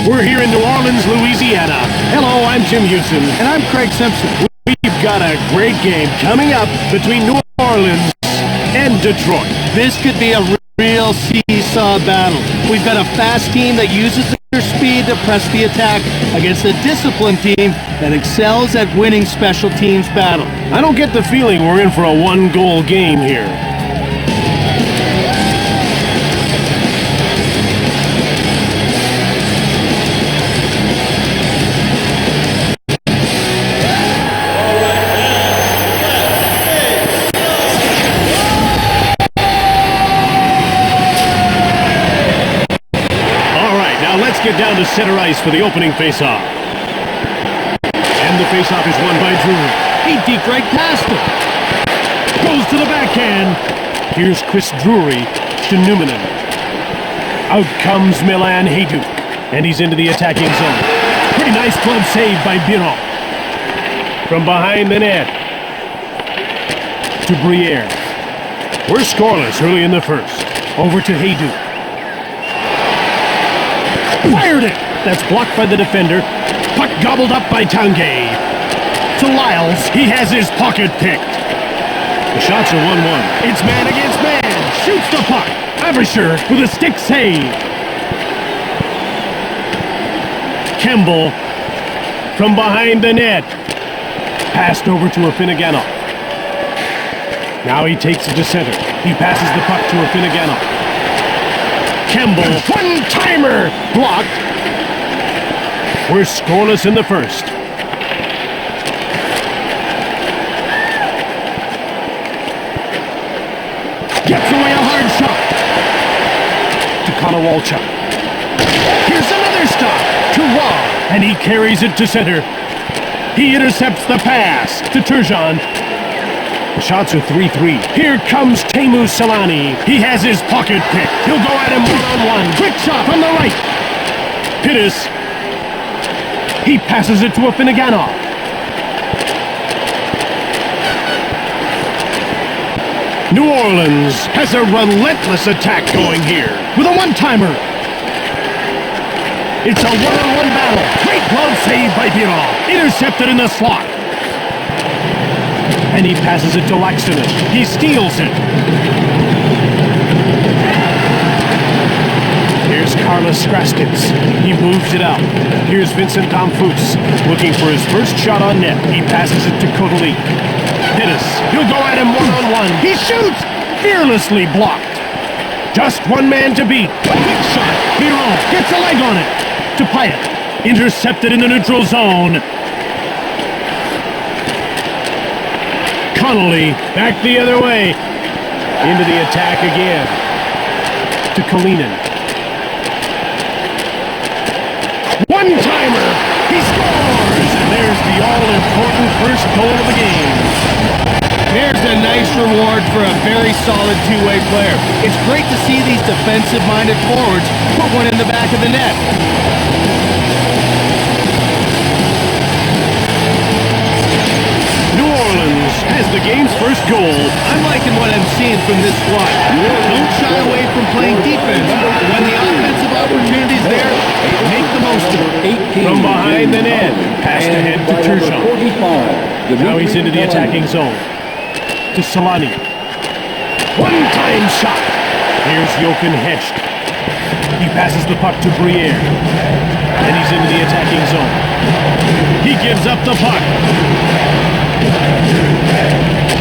We're here in New Orleans, Louisiana. Hello, I'm Jim Houston. And I'm Craig Simpson. We've got a great game coming up between New Orleans and Detroit. This could be a real seesaw battle. We've got a fast team that uses their speed to press the attack against a disciplined team that excels at winning special teams battle. I don't get the feeling we're in for a one-goal game here. Let's get down to center ice for the opening faceoff. And the faceoff is won by Drury. He deep right past him. Goes to the backhand. Here's Chris Drury to Numminen. Out comes Milan Hejduk. And he's into the attacking zone. Pretty nice glove save by Biron. From behind the net to Briere. We're scoreless early in the first. Over to Hejduk. Fired it! That's blocked by the defender. Puck gobbled up by Tanguay. To Lyles. He has his pocket picked. The shots are 1-1. It's man against man. Shoots the puck. Avisher with a stick save. Kemble from behind the net. Passed over to Afinogenov. Now he takes it to center. He passes the puck to Afinogenov. Kemble, one-timer, blocked. We're scoreless in the first. Gets away a hard shot. To Konowalchuk. Here's another stop to Raw, and he carries it to center. He intercepts the pass to Turgeon. The shots are 3-3. Here comes Teemu Selanne. He has his pocket picked. He'll go at him one-on-one. Quick shot from the right. Pittis. He passes it to Afinogenov. New Orleans has a relentless attack going here with a one-timer. It's a one-on-one battle. Great glove save by Biron. Intercepted in the slot. And he passes it to Laxton. He steals it. Here's Carlos Skrastins. He moves it out. Here's Vincent Damphousse looking for his first shot on net. He passes it to Kotelik. Pittis. He'll go at him one-on-one. He shoots! Fearlessly blocked. Just one man to beat. Quick shot. Biron gets a leg on it. To Pyatt. Intercepted in the neutral zone. Connolly, back the other way. Into the attack again. To Kalinin. One-timer! He scores! And there's the all-important first goal of the game. There's a nice reward for a very solid two-way player. It's great to see these defensive-minded forwards put one in the back of the net. New Orleans has the game's first goal. I'm liking what I'm seeing from this squad. Don't shy away from playing defense. When the offensive opportunity's there, make the most of it. From behind the net, passed ahead to Turgeon. Now he's into the attacking zone. To Selanne. One-time shot. Here's Jochen Hecht. He passes the puck to Briere. And he's into the attacking zone. He gives up the puck.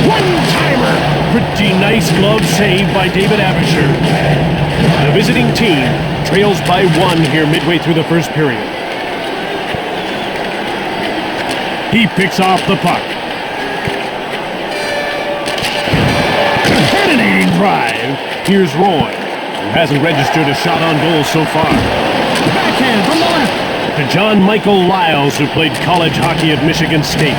One-timer! Pretty nice glove save by David Avisher. The visiting team trails by 1 here midway through the first period. He picks off the puck. Fascinating drive. Here's Roy, who hasn't registered a shot on goal so far. Backhand from the left. To John Michael Lyles, who played college hockey at Michigan State.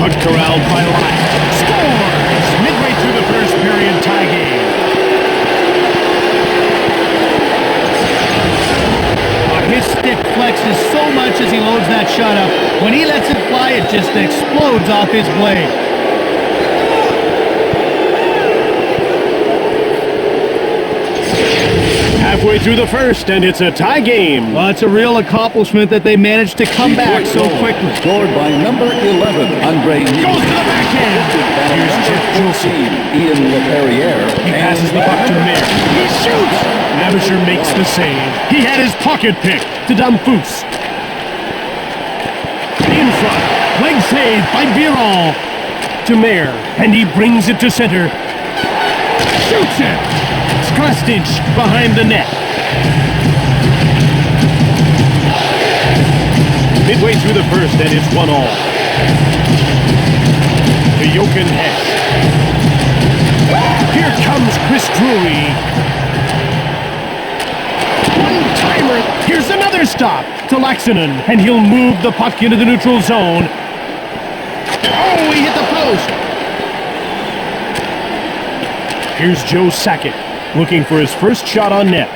Puck corralled by Lyles. Scores! Midway through the first period, tie game. His stick flexes so much as he loads that shot up. When he lets it fly, it just explodes off his blade. Midway through the first, and it's a tie game. Well, it's a real accomplishment that they managed to come back so quickly. Scored by number 11, Andre Goes to the backhand. Here's Jeff Jolson. Ian LePerriere. He passes the puck to Mayer. He shoots! Abisher makes the save. He had his pocket pick to Damphousse. In front. Leg save by Biron. To Mayer. And he brings it to center. Shoots it! Sklastic behind the net. Midway through the first, and it's 1-1. To Jochen Hesch. Here comes Chris Drury. One-timer. Here's another stop to Laxonen, and he'll move the puck into the neutral zone. Oh, he hit the post. Here's Joe Sakic, looking for his first shot on net.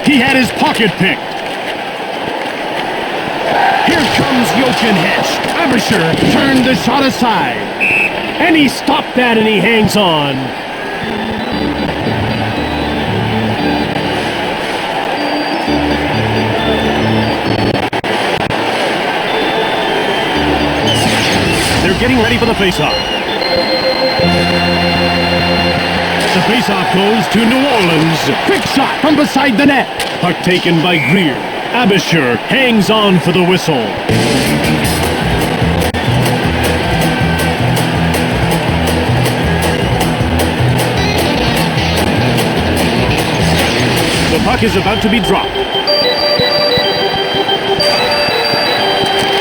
He had his pocket picked. Here comes Jochen Hesch. Abisher turned the shot aside. And he stopped that and he hangs on. They're getting ready for the faceoff. The faceoff goes to New Orleans. Quick shot from beside the net. Puck taken by Greer. Abisher hangs on for the whistle. The puck is about to be dropped.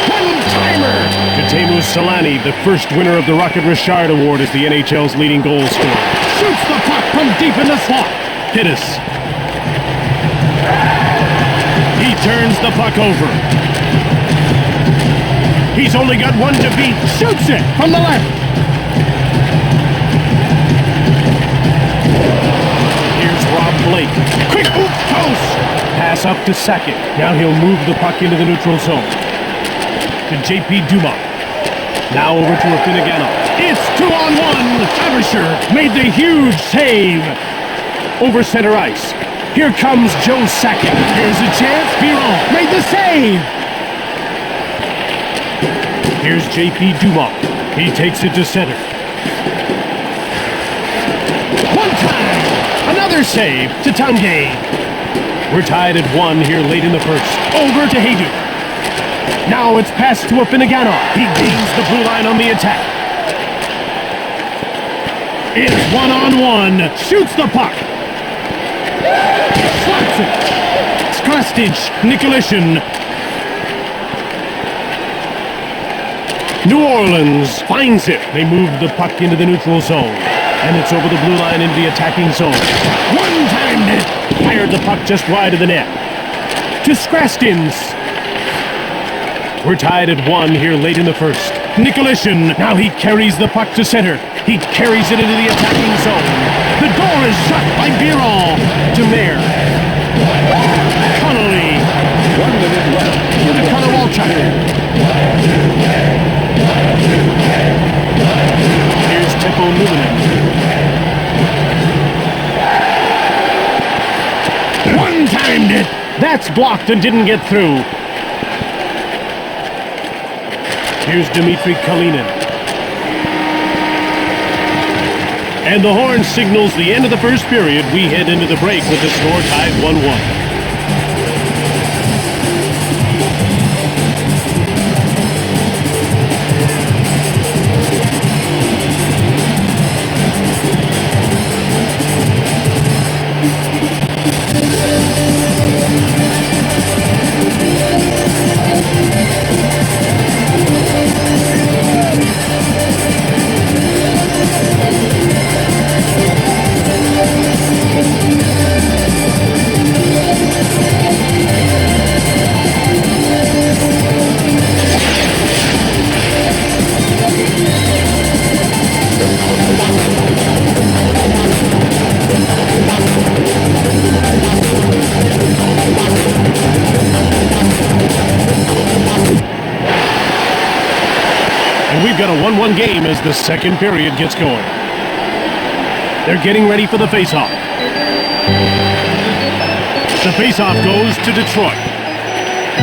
One-timer! Teemu Selanne, the first winner of the Rocket Richard Award, is the NHL's leading goal scorer. Shoots the puck from deep in the slot. Hittis. He turns the puck over. He's only got one to beat. Shoots it from the left. Here's Rob Blake. Quick oop post. Pass up to Sakic. Now he'll move the puck into the neutral zone. To J.P. Dumas. Now over to Finneganov. It's 2-on-1. Abisher made the huge save. Over center ice. Here comes Joe Sakic. Here's a chance. Biron made the save. Here's J.P. Dumas. He takes it to center. One time. Another save to Tanguay. We're tied at 1 here late in the first. Over to Hejduk. Now it's passed to Finneganov. He gains the blue line on the attack. It's 1-on-1. Shoots the puck. Slots it. Sklastic, Nicolishin. New Orleans finds it. They move the puck into the neutral zone. And it's over the blue line into the attacking zone. One-timed it. Fired the puck just wide of the net. To Skrastins. We're tied at 1 here late in the first. Nicolishin. Now he carries the puck to center. He carries it into the attacking zone. The door is shut by Biron. To Mayer. Connolly. 1 minute left. To Konowalchuk. Here's Teppo Numminen. One-timed it. That's blocked and didn't get through. Here's Dmitry Kalinin. And the horn signals the end of the first period. We head into the break with the score tied 1-1. We've got a 1-1 game as the second period gets going. They're getting ready for the faceoff. The faceoff goes to Detroit.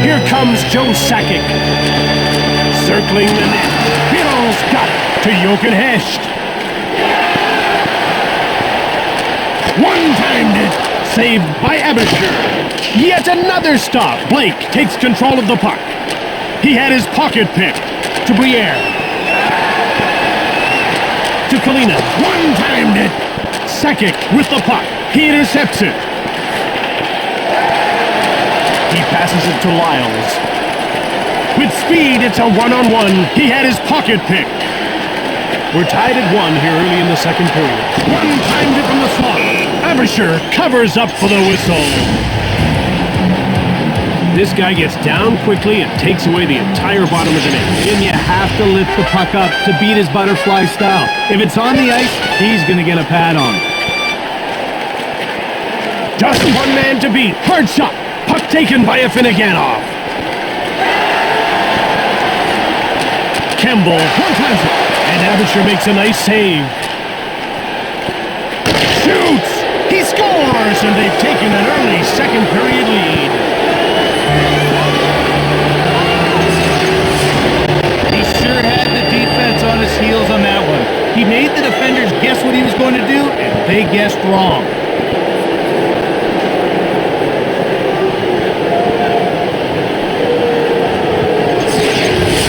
Here comes Joe Sakic. Circling the net. Biro's got it to Jochen Hecht. One-timed it. Saved by Abisher. Yet another stop. Blake takes control of the puck. He had his pocket picked. To Briere. To Kalina. One-timed it. Sakic with the puck. He intercepts it. He passes it to Lyles. With speed, it's a one-on-one. He had his pocket picked. We're tied at 1 here early in the second period. One-timed it from the slot. Abisher covers up for the whistle. This guy gets down quickly and takes away the entire bottom of the net. And you have to lift the puck up to beat his butterfly style. If it's on the ice, he's going to get a pad on. Just one man to beat. Hard shot. Puck taken by Afinogenov. Campbell one-times it. And Abisher makes a nice save. Shoots! He scores! And they've taken an early second period lead. He sure had the defense on his heels on that one. He made the defenders guess what he was going to do, and they guessed wrong.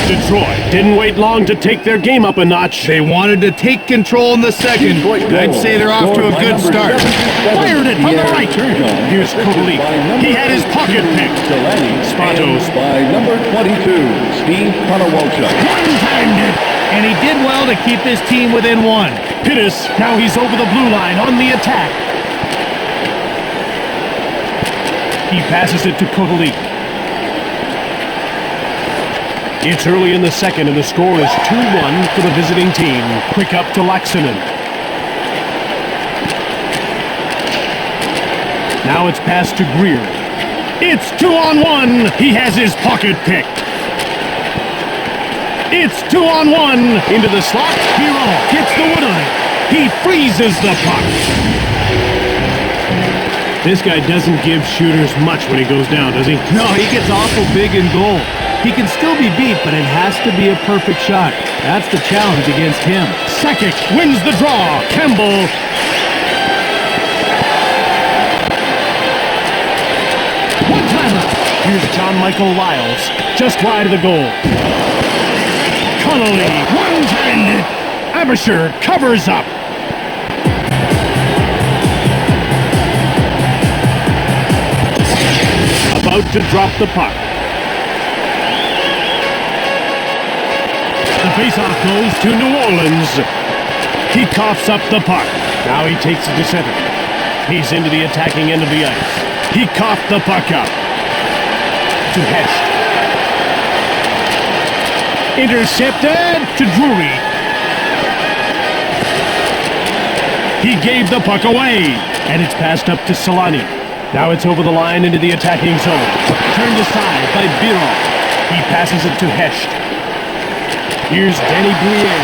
Detroit didn't wait long to take their game up a notch. They wanted to take control in the second. I'd say they're off to a good start. Fired it from the right. Here's Kovalik. He had his pocket picked. Spatos. By number 22, Steve Konowalchuk. One-timed it. And he did well to keep his team within 1. Pittis, now he's over the blue line on the attack. He passes it to Kovalik. It's early in the second, and the score is 2-1 for the visiting team. Quick up to Laxinen. Now it's passed to Greer. It's 2-on-1. He has his pocket picked. It's 2-on-1. Into the slot. Biro gets the wood on it. He freezes the puck. This guy doesn't give shooters much when he goes down, does he? No, he gets awful big in goal. He can still be beat, but it has to be a perfect shot. That's the challenge against him. Sakic wins the draw. Campbell. One-timer. Here's John Michael Lyles. Just wide of the goal. Connolly. One-timed it. Abisher covers up. About to drop the puck. The faceoff goes to New Orleans. He coughs up the puck. Now he takes it to center. He's into the attacking end of the ice. He coughed the puck up. To Hecht. Intercepted to Drury. He gave the puck away. And it's passed up to Solani. Now it's over the line into the attacking zone. Turned aside by Biro. He passes it to Hecht. Here's Danny Briere,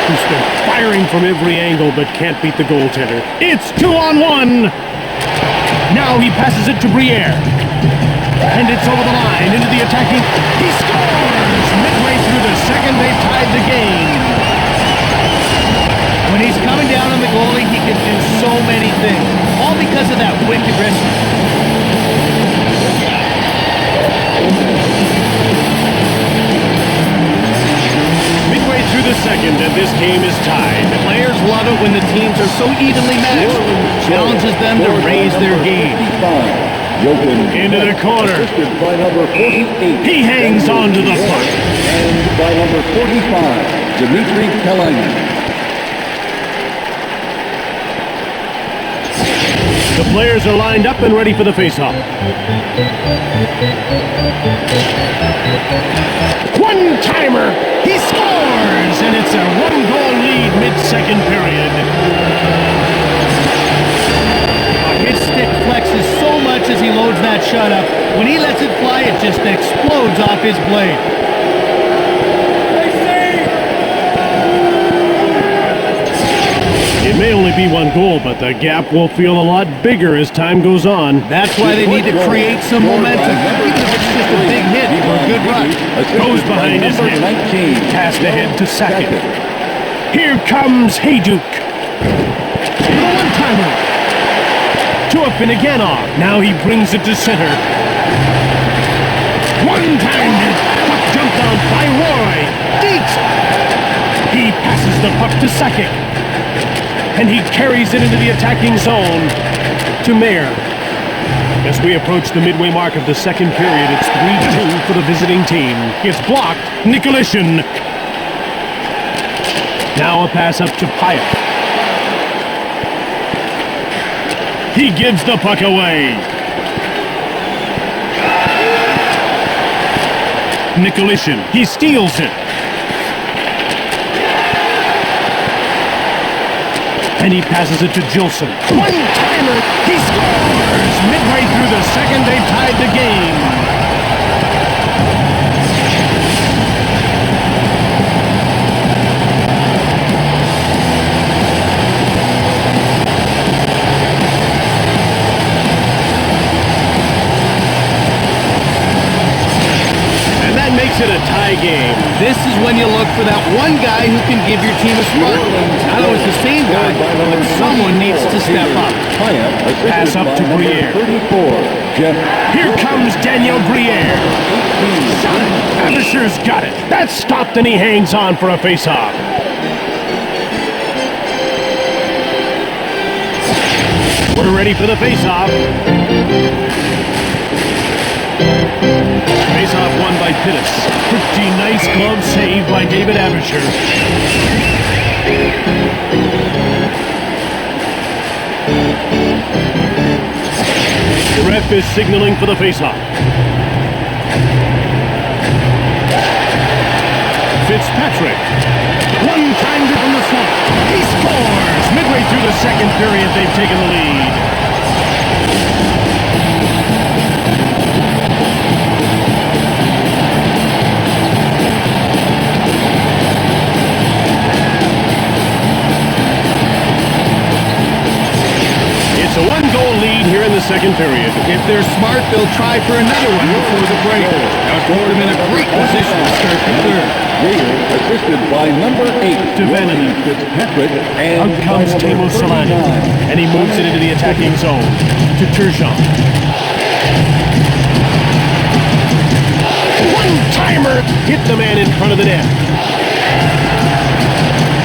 who's been firing from every angle but can't beat the goaltender. It's 2-on-1. Now he passes it to Briere. And it's over the line into the attacking. He scores! Midway through the second, they tied the game. When he's coming down on the goalie, he can do so many things. All because of that quick aggression. Midway through the second, and this game is tied. Players love it when the teams are so evenly matched. Challenges them to raise their game. Into the corner. By number 48. He hangs on to the puck. And by number 45, Dmitry Kalainen. The players are lined up and ready for the faceoff. One-timer! He scores! And it's a one-goal lead mid-second period. His stick flexes so much as he loads that shot up. When he lets it fly, it just explodes off his blade. It may only be one goal, but the gap will feel a lot bigger as time goes on. That's why they need to create some momentum, even if it's just a big hit or a good run. Goes behind his net. 19. Passed ahead to second. Here comes Hayduk. The one-timer. To a Finneganov. Now he brings it to center. One-timer. Puck jumped on by Roy. Deeks. He passes the puck to Sakic. And he carries it into the attacking zone to Mayer. As we approach the midway mark of the second period, it's 3-2 for the visiting team. It's blocked. Nikolishin. Now a pass up to Pyatt. He gives the puck away. Nikolishin. He steals it. And he passes it to Gilson. One-timer! He scores! Midway through the second, they've tied the game. And that makes it a tie game. This is when you look for that one guy who can give your team a spark. Not always the same guy, but someone needs to step up. Pass up to Briere. 34. Jeff. Here comes Daniel Briere. Avisher's got it. That's stopped and he hangs on for a face-off. We're ready for the face-off. Face-off won by Pittis. Pretty nice glove save by David Avisher. The ref is signaling for the face-off. Fitzpatrick. One-timer from the slot. He scores! Midway through the second period, they've taken the lead. It's a one-goal lead here in the second period. If they're smart, they'll try for another one before the break. Now put them in a great position to start the third. Briere assisted by number 8. Vanity. Fitzpatrick. Out And comes by Teemu number Selanne, 39. and he moves it into the attacking zone to Turgeon. One-timer hit the man in front of the net.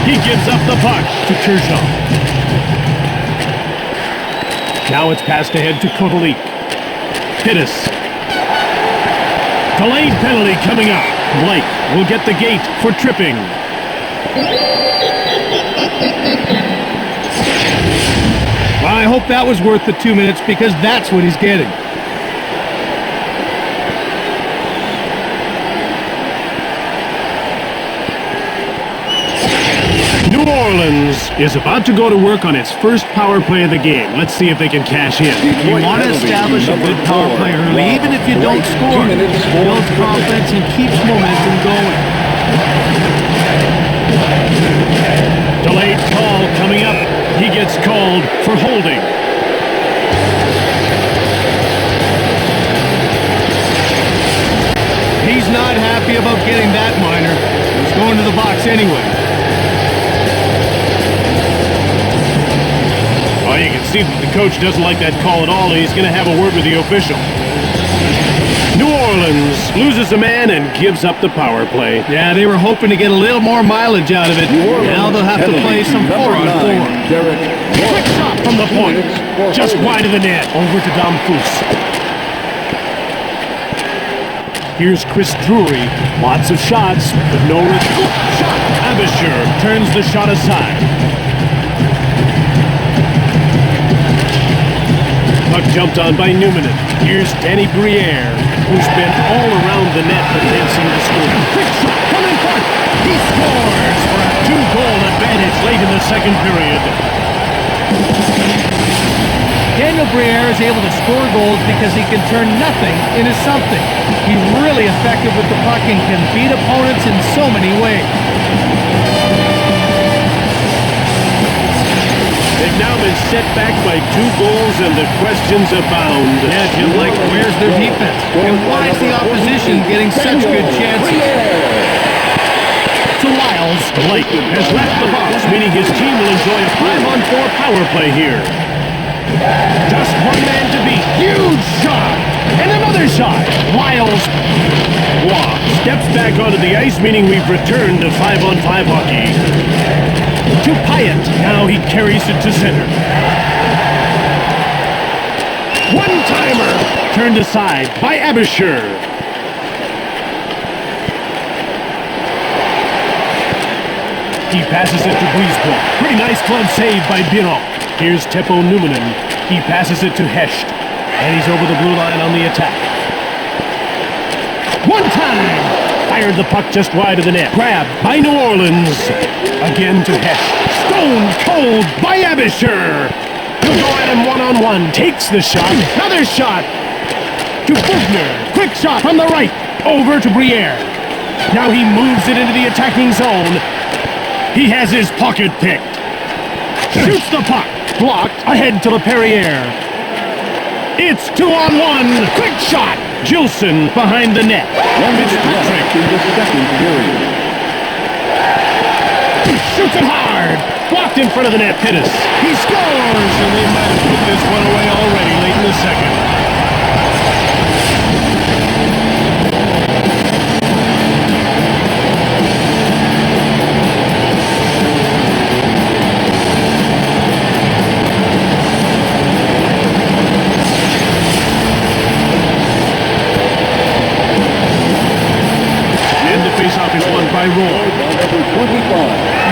He gives up the puck to Turgeon. Now it's passed ahead to Kotelik. Pittis. Delayed penalty coming up. Blake will get the gate for tripping. Well, I hope that was worth the 2 minutes because that's what he's getting. New Orleans is about to go to work on its first power play of the game. Let's see if they can cash in. You want to establish a good power play early, even if you don't score. It builds confidence and keeps momentum going. Delayed call coming up. He gets called for holding. He's not happy about getting that minor. He's going to the box anyway. Well, you can see that the coach doesn't like that call at all. He's going to have a word with the official. New Orleans loses a man and gives up the power play. Yeah, they were hoping to get a little more mileage out of it. Now they'll have to play some 4-on-4. Quick shot from the point. Just wide of the net. Over to Damphus. Here's Chris Drury. Lots of shots, but no shot. Avisher turns the shot aside. Puck jumped on by Newman. Here's Danny Briere, who's been all around the net but can't seem to score. Quick shot coming front. He scores for a 2-goal advantage late in the second period. Daniel Briere is able to score goals because he can turn nothing into something. He's really effective with the puck and can beat opponents in so many ways. They've now been set back by 2 goals and the questions abound. Yeah, Jim, like, where's their defense? And why is the opposition getting such good chances? To Lyles, Blake has left the box, meaning his team will enjoy a 5-on-4 power play here. Just one man to beat. Huge shot! And another shot! Lyles steps back onto the ice, meaning we've returned to 5-on-5 hockey. To Pyatt. Now he carries it to center. One-timer! Turned aside by Abisher. He passes it to Brisebois. Pretty nice glove save by Biron. Here's Teppo Numminen. He passes it to Hecht. And he's over the blue line on the attack. One time! Fired the puck just wide of the net. Grabbed by New Orleans. Again to Hecht. Stone cold by Abisher. He'll go at him one-on-one. Takes the shot. Another shot. To Bugner. Quick shot from the right. Over to Briere. Now he moves it into the attacking zone. He has his pocket picked. Shoots the puck. Blocked. Ahead to LePerriere. It's 2-on-1. Quick shot. Gilson behind the net. Fitzpatrick. In the second period. Shoots it hard. Blocked in front of the net. Pittis. He scores. And they might have put this one away already late in the second. Faceoff is won by Roy. Number 25,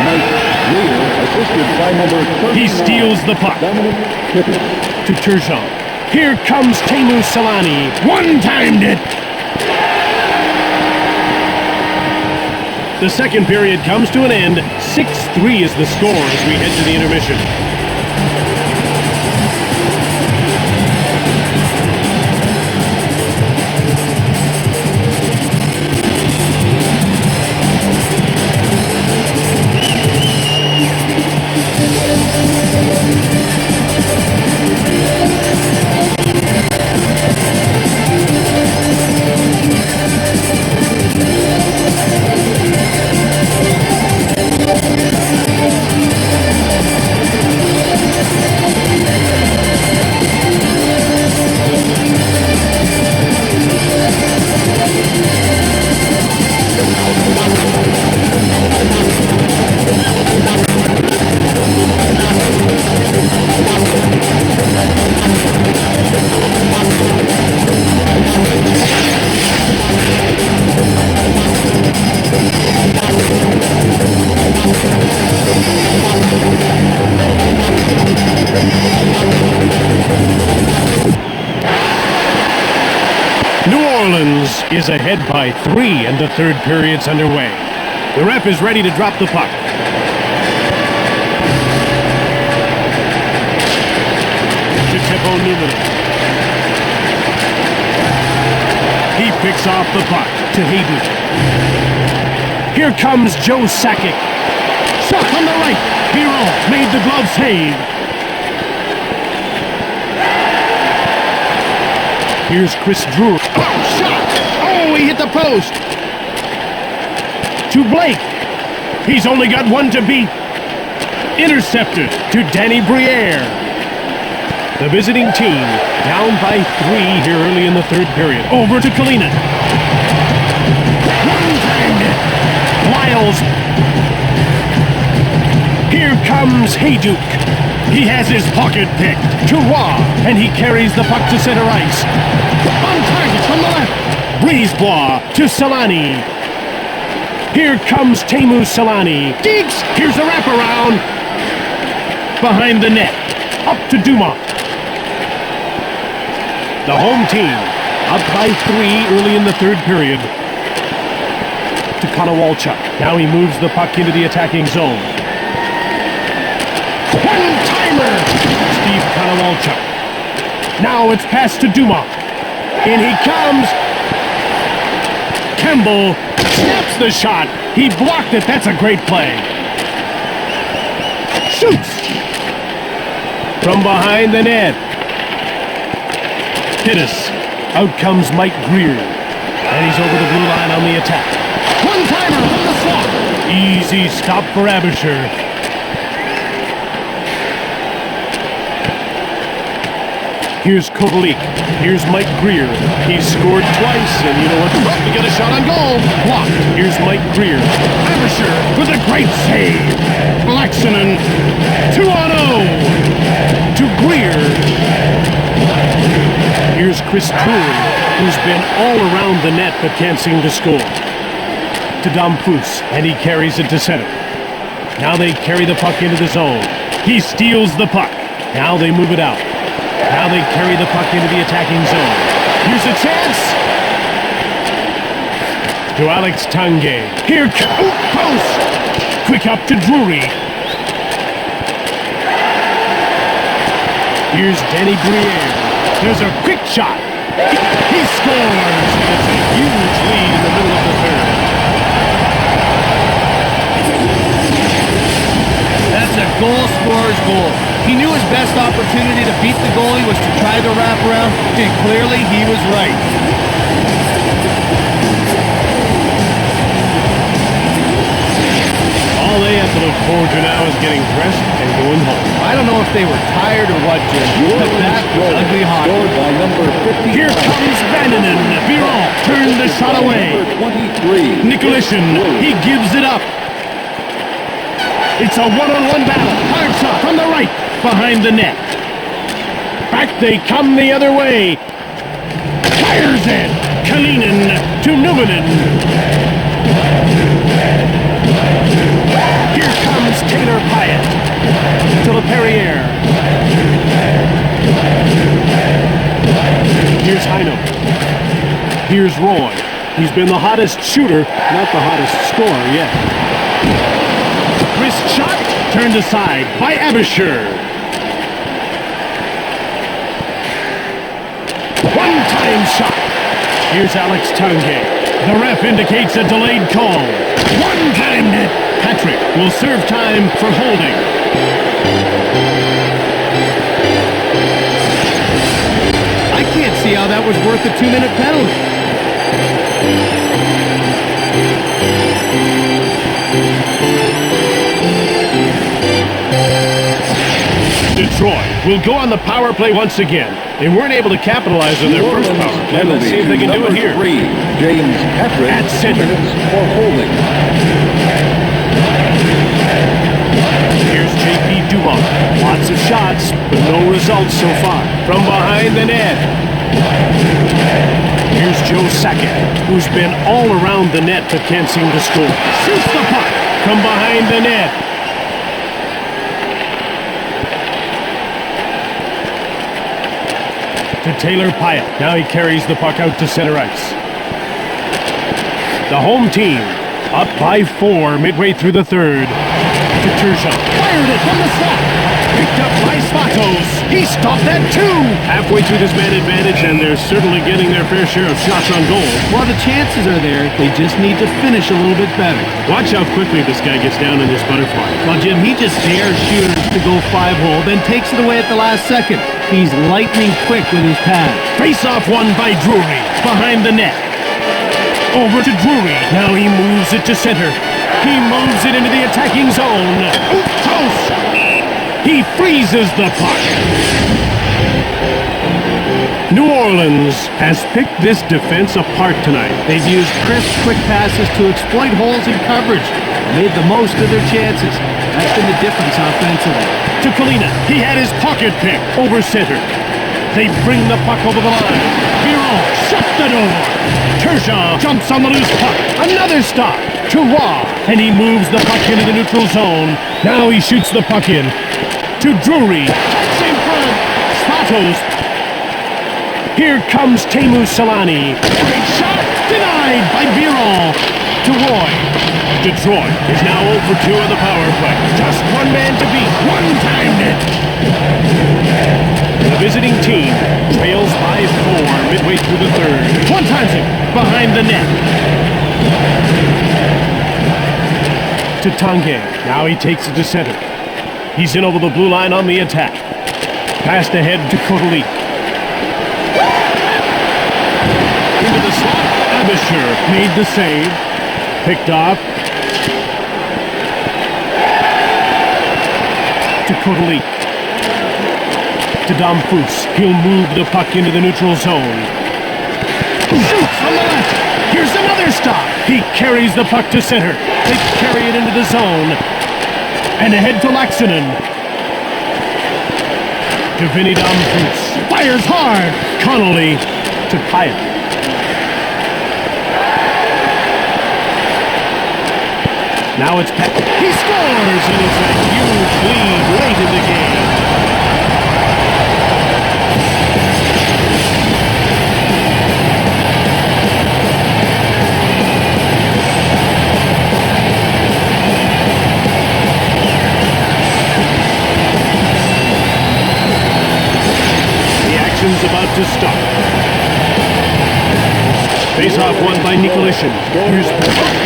Mike Lear, assisted by number 39. He steals the puck. Dominic Tippett. To Turgeon. Here comes Teemu Selanne. One-timed it. The second period comes to an end. 6-3 is the score as we head to the intermission. Is ahead by 3 and the third period's underway. The ref is ready to drop the puck. To Teppo Numminen. He picks off the puck to Hayden. Here comes Joe Sakic. Shot from the right. Biron made the glove save. Here's Chris Drew. Oh, shot! Oh, he hit the post! To Blake. He's only got one to beat. Intercepted to Danny Briere. The visiting team down by 3 here early in the third period. Over to Kalina. One-timed it. Lyles. Here comes Hayduk. He has his pocket picked. To Roy, and he carries the puck to center ice. On target from the left. Brisebois to Selanne. Here comes Teemu Selanne. Deeks! Here's a wraparound. Behind the net. Up to Dumont. The home team up by 3 early in the third period. To Konowalchuk. Now he moves the puck into the attacking zone. One-timer! Steve Konowalchuk. Now it's passed to Dumont. In he comes. Campbell snaps the shot. He blocked it. That's a great play. Shoots. From behind the net. Pittis. Out comes Mike Greer. And he's over the blue line on the attack. One-timer from the slot. Easy stop for Abisher. Here's Kovalik. Here's Mike Greer. He's scored twice, and you know what? To get a shot on goal. Blocked. Here's Mike Greer. Abisher with a great save. Laxonen. 2-0. To Greer. Here's Chris Drury, who's been all around the net but can't seem to score. To Damphus, and he carries it to center. Now they carry the puck into the zone. He steals the puck. Now they move it out. Now they carry the puck into the attacking zone. Here's a chance. To Alex Tanguay. Here, close. Quick up to Drury. Here's Danny Briere. There's a quick shot. He scores. It's a huge lead in the middle of the third. That's a goal scorer's goal. He knew his best opportunity to beat the goalie was to try the wraparound, and clearly he was right. All they have to look forward to now is getting dressed and going home. I don't know if they were tired or what, Jim, but that was ugly hockey. Scored by number 50. Here comes Vannanen. Biron turned the shot away. Number 23. Nicolishin, he gives it up. It's a one-on-one battle. Hard shot from the right, behind the net. Back they come the other way. Fires it. Kalinin to Numanen. Here comes Taylor Pyatt to LaPerriere. Here's Heino. Here's Roy. He's been the hottest shooter, not the hottest scorer yet. Wrist shot, turned aside by Abisher. One-time shot. Here's Alex Tanguay. The ref indicates a delayed call. One-timed it. Patrick will serve time for holding. I can't see how that was worth a 2-minute penalty. Detroit will go on the power play once again. They weren't able to capitalize on their first power play. Let's see if they can do it here. James Patrick At center. for holding. Here's J.P. Dumont. Lots of shots, but no results so far. From behind the net. Here's Joe Sakic, who's been all around the net but can't seem to score. Shoots the puck from behind the net. To Taylor Pyatt. Now he carries the puck out to center ice. The home team up by 4 midway through the third. To Turgeon. Fired it from the slot. Picked up by Spatos. He stopped that too. Halfway through this man advantage, and they're certainly getting their fair share of shots on goal. Well, the chances are there. They just need to finish a little bit better. Watch how quickly this guy gets down in this butterfly. Well, Jim, he just dares shooters to go 5-hole, then takes it away at the last second. He's lightning quick with his pass. Face-off won by Drury. Behind the net. Over to Drury. Now he moves it to center. He moves it into the attacking zone. Ooh, close. He freezes the puck. New Orleans has picked this defense apart tonight. They've used crisp, quick passes to exploit holes in coverage. Made the most of their chances. That's been the difference offensively. To Kalina. He had his pocket pick over center. They bring the puck over the line. Biron shut the door. Turgeon jumps on the loose puck. Another stop to Roy. And he moves the puck into the neutral zone. Now he shoots the puck in. To Drury. In front. Spatos. Here comes Teemu Selanne. Great shot. Denied by Biron. To Roy. Detroit is now 0-for-2 on the power play. Just one man to beat. One-timed it. The visiting team trails by 4 midway through the third. One-times it behind the net. To Tanguay. Now he takes it to center. He's in over the blue line on the attack. Passed ahead to Kotelik. Into the slot. Abisher made the save. Picked off. To Kotelik. To Damphus. He'll move the puck into the neutral zone. Shoots from the left. Here's another stop. He carries the puck to center. They carry it into the zone. And ahead to Laxinen. To Vinny Damphus. Fires hard. Connolly to Pyatt. Now it's Peck. He scores, and it's a huge lead late in the game. The action's about to start. Face-off won by Nikolishin. Here's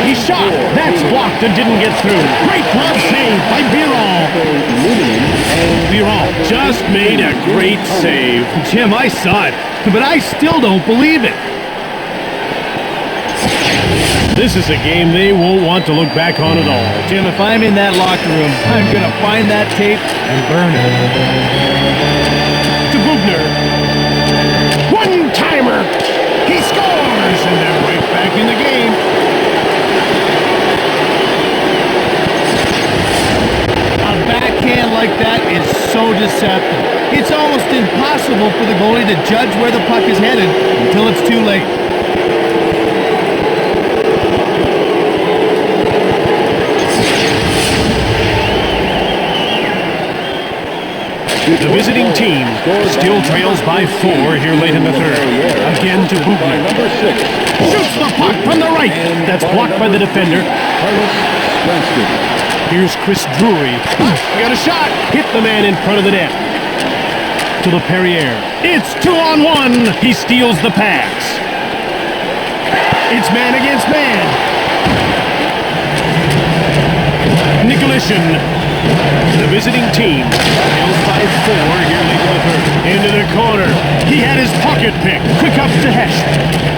he shot. That's blocked and didn't get through. Great glove save by Biron. Biron just made a great save. Jim, I saw it, but I still don't believe it. This is a game they won't want to look back on at all. Jim, if I'm in that locker room, I'm going to find that tape and burn it. To Bugner. One-timer. He scores, and they're right back in the game. A backhand like that is so deceptive. It's almost impossible for the goalie to judge where the puck is headed until it's too late. The visiting team still trails by 4 here late in the third. Again to Bugner. Shoots the puck from the right. That's blocked by the defender. Here's Chris Drury. Got a shot. Hit the man in front of the net. To the Perrier. It's 2-on-1. He steals the pass. It's man against man. Nikolishin. The visiting team trails by 4 here late in the third. Into the corner. He had his pocket pick. Quick up to Hesh.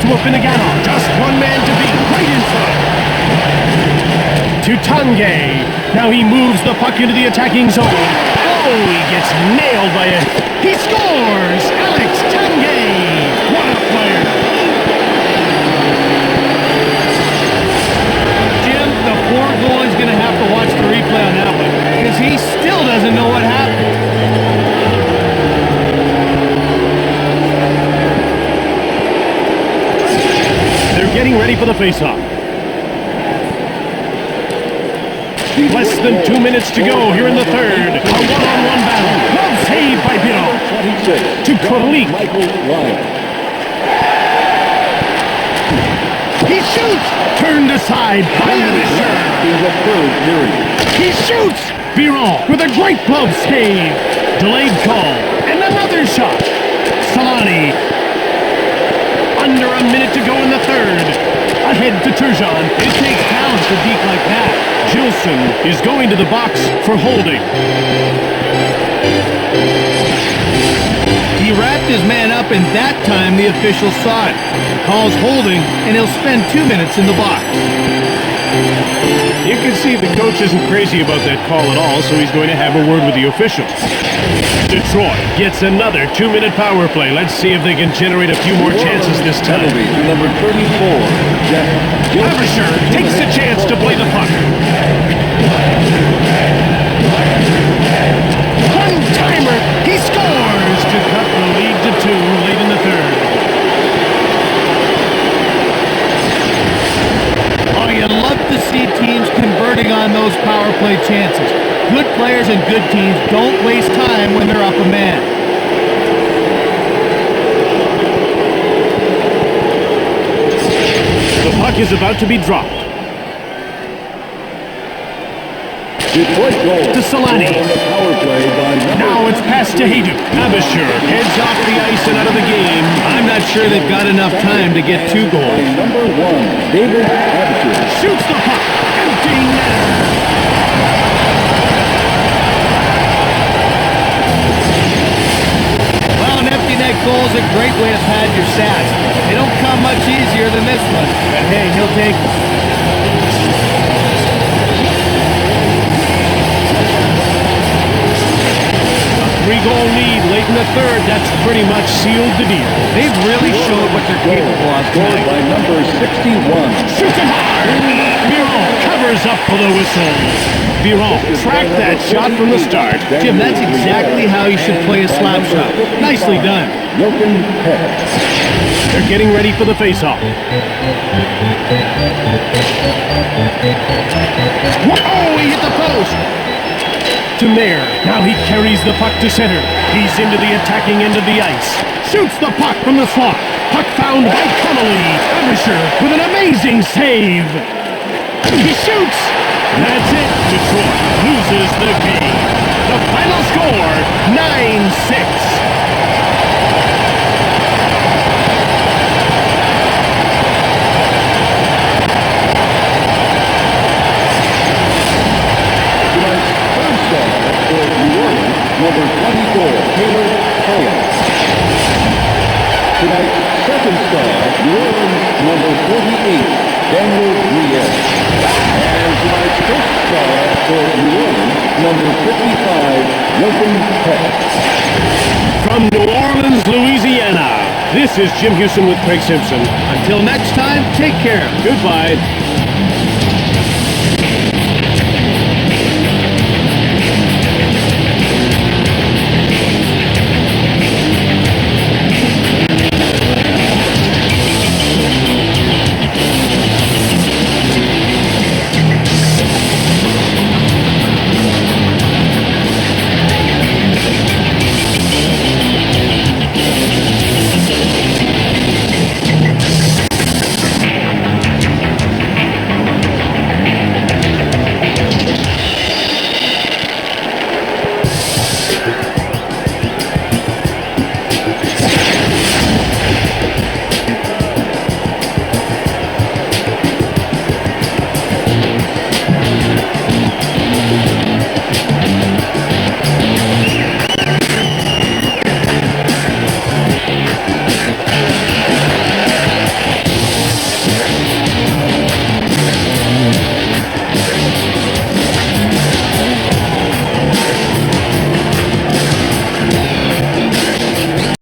To Opinaganov. Just one man to beat. Right in front. To Tanguay. Now he moves the puck into the attacking zone. Oh, he gets nailed by it. He scores! Alex Tanguay. What a player. Jim, the poor goalie's going to have to watch the replay on that one, because he still doesn't know what happened. They're getting ready for the face-off. Less than 2 minutes to go here in the third. A one-on-one battle. Glove save by Biron. To Kotelik. He shoots! Turned aside by Abisher. He shoots! Biron with a great glove save. Delayed call. And another shot. Solani. Under a minute to go in the third. Ahead to Turgeon. It takes talent to deke like that. Gilson is going to the box for holding. He wrapped his man up, and that time the official saw it. Calls holding, and he'll spend 2 minutes in the box. You can see the coach isn't crazy about that call at all, so he's going to have a word with the officials. Detroit gets another 2-minute power play. Let's see if they can generate a few more chances this time. Number 34, Jeff Abisher takes a chance to play the puck. One-timer! He scores to cut the lead to 2 late in the third. Oh, you love to see teams converting on those power play chances. Good players and good teams don't waste time when they're up a man. The puck is about to be dropped. Detroit goal. To Solani. Power play by Now it's passed to Hayduk. Abisher heads off the ice and out of the game. I'm not sure they've got enough time to get 2 goals. number 1, David Abisher. Shoots the puck. Empty netter. third, that's pretty much sealed the deal. They've really showed what they're capable of Scored tonight. by number 61. Shoots it hard! Biron covers up for the whistle. Biron tracked that shot from the start. Jim, that's exactly how you should play a slap shot. Nicely done. Jochen Peck. They're getting ready for the face-off. Oh, he hit the post! To Mayer. Now he carries the puck to center. He's into the attacking end of the ice. Shoots the puck from the slot. Puck found by Connolly. Avisher with an amazing save. He shoots. That's it. Detroit loses the game. The final score, 9-6. Number 24, Taylor Collins. Tonight's second star, New Orleans, number 48, Daniel Briere. And tonight's first star for New Orleans, number 55, Jochen Peck. From New Orleans, Louisiana, this is Jim Houston with Craig Simpson. Until next time, take care. Goodbye.